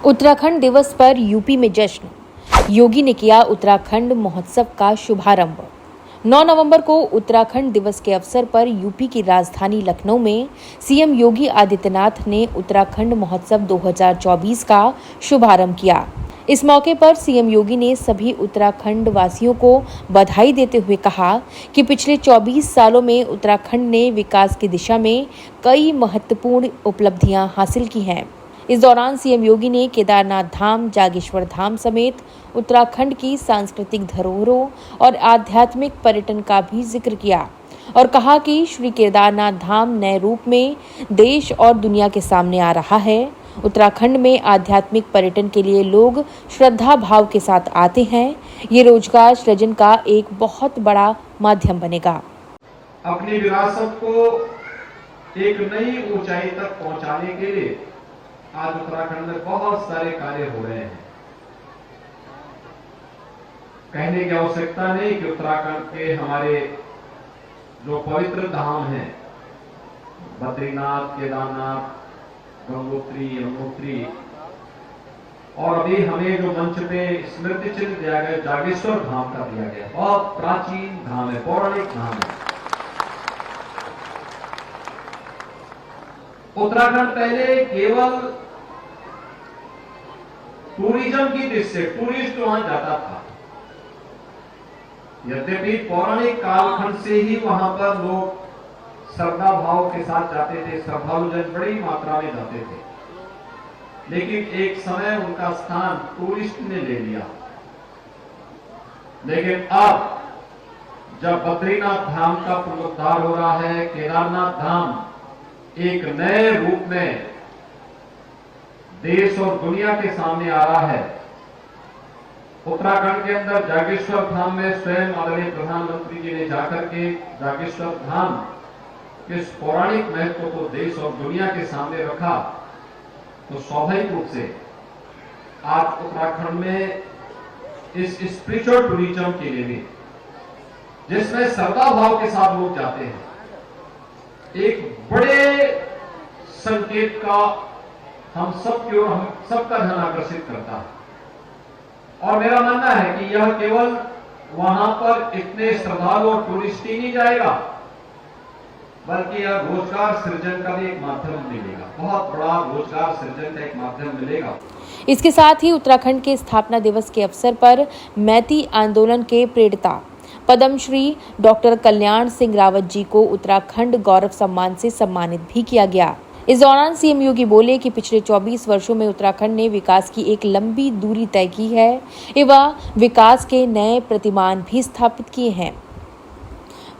उत्तराखंड दिवस पर यूपी में जश्न। योगी ने किया उत्तराखंड महोत्सव का शुभारंभ। 9 नवंबर को उत्तराखंड दिवस के अवसर पर यूपी की राजधानी लखनऊ में सीएम योगी आदित्यनाथ ने उत्तराखंड महोत्सव 2024 का शुभारंभ किया। इस मौके पर सीएम योगी ने सभी उत्तराखंड वासियों को बधाई देते हुए कहा कि पिछले 24 सालों में उत्तराखंड ने विकास की दिशा में कई महत्वपूर्ण उपलब्धियां हासिल की हैं। इस दौरान सीएम योगी ने केदारनाथ धाम, जागेश्वर धाम समेत उत्तराखंड की सांस्कृतिक धरोहरों और आध्यात्मिक पर्यटन का भी जिक्र किया और कहा कि श्री केदारनाथ धाम नए रूप में देश और दुनिया के सामने आ रहा है। उत्तराखंड में आध्यात्मिक पर्यटन के लिए लोग श्रद्धा भाव के साथ आते हैं। ये रोजगार सृजन का एक बहुत बड़ा माध्यम बनेगा। अपनी विरासत को एक नई ऊंचाई तक पहुंचाने के लिए आज उत्तराखंड में बहुत सारे कार्य हो रहे हैं। कहने की आवश्यकता नहीं कि उत्तराखंड के हमारे जो पवित्र धाम हैं, बद्रीनाथ, केदारनाथ, गंगोत्री, यमुनोत्री, और अभी हमें जो मंच पे स्मृति चिन्ह दिया गया जागेश्वर धाम का दिया गया, बहुत प्राचीन धाम है, पौराणिक धाम है। उत्तराखंड पहले केवल टूरिज्म की दृष्टि से टूरिस्ट वहां जाता था। यद्यपि पौराणिक कालखंड से ही वहां पर लोग श्रद्धा भाव के साथ जाते थे, श्रद्धालुजन बड़ी मात्रा में जाते थे, लेकिन एक समय उनका स्थान टूरिस्ट ने ले लिया। लेकिन अब जब बद्रीनाथ धाम का पुनरुद्धार हो रहा है, केदारनाथ धाम एक नए रूप में देश और दुनिया के सामने आ रहा है। उत्तराखंड के अंदर जागेश्वर धाम में स्वयं आदरणीय प्रधानमंत्री जी ने जाकर के जागेश्वर धाम के पौराणिक महत्व को देश और दुनिया के सामने रखा, तो स्वाभाविक रूप से आज उत्तराखंड में इस स्पिरिचुअल टूरिज्म के लिए भी, जिसमें श्रद्धा भाव के साथ लोग जाते हैं, एक बड़े संकेत का हम सब की ओर हम सबका ध्यान आकर्षित करता है। और मेरा मानना है कि यह केवल वहां पर इतने श्रद्धालु और टूरिस्ट ही नहीं जाएगा, बल्कि यह रोजगार सृजन का भी एक माध्यम मिलेगा, बहुत बड़ा रोजगार सृजन का एक माध्यम मिलेगा। इसके साथ ही उत्तराखंड के स्थापना दिवस के अवसर पर मैती आंदोलन के प्रेरता पद्मश्री डॉक्टर कल्याण सिंह रावत जी को उत्तराखंड गौरव सम्मान से सम्मानित भी किया गया। इस दौरान सीएम योगी बोले कि पिछले 24 वर्षों में उत्तराखंड ने विकास की एक लंबी दूरी तय की है एवं विकास के नए प्रतिमान भी स्थापित किए हैं।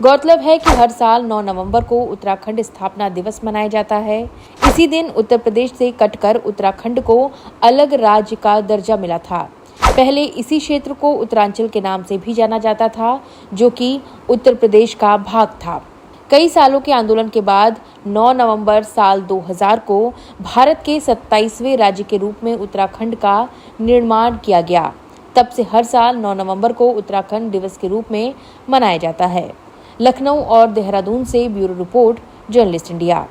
गौरतलब है कि हर साल 9 नवंबर को उत्तराखंड स्थापना दिवस मनाया जाता है। इसी दिन उत्तर प्रदेश से कटकर उत्तराखंड को अलग राज्य का दर्जा मिला था। पहले इसी क्षेत्र को उत्तरांचल के नाम से भी जाना जाता था, जो कि उत्तर प्रदेश का भाग था। कई सालों के आंदोलन के बाद 9 नवंबर साल 2000 को भारत के 27वें राज्य के रूप में उत्तराखंड का निर्माण किया गया। तब से हर साल 9 नवंबर को उत्तराखंड दिवस के रूप में मनाया जाता है। लखनऊ और देहरादून से ब्यूरो रिपोर्ट, जर्नलिस्ट इंडिया।